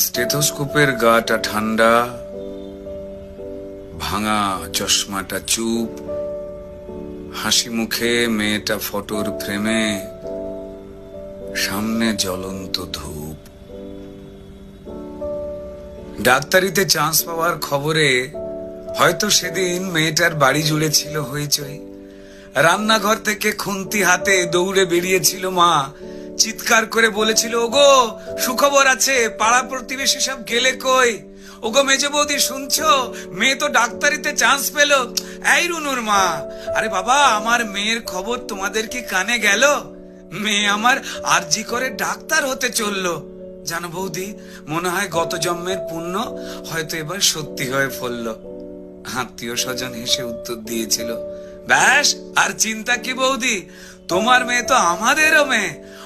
স্টেথোস্কোপের গাটা ঠান্ডা, ভাঙা চশমাটা চুপ, হাসি মুখে মেয়েটা ফটোর ফ্রেমে, সামনে জ্বলন্ত ধূপ। ডাক্তারিতে চান্স পাওয়ার খবরে হয়তো সেদিন মেয়েটার বাড়ি জুড়ে ছিল হইচই। রান্নাঘর থেকে খুন্তি হাতে দৌড়ে বেরিয়েছিল মা, চিৎকার করে বলেছিল, ওগো সুখবর আছে, পাড়া প্রতিবেশী সব গেলে কই? ওগো মেজ বৌদি শুনছো, মেয়ে তো ডাক্তারিতে চান্স পেল। এই রুনুর মা, আরে বাবা, আমার মেয়ের খবর তোমাদের কি কানে গেল? মেয়ে আমার আরজি করে ডাক্তার হতে চললো। জানো বৌদি, মনে হয় গত জন্মের পুণ্য হয়তো এবার সত্যি হয়ে ফলল। আত্মীয় স্বজন হেসে উত্তর দিয়েছিল, ব্যাস আর চিন্তা কি বৌদি, তোমার মেয়ে তো আমাদেরও মেয়ে।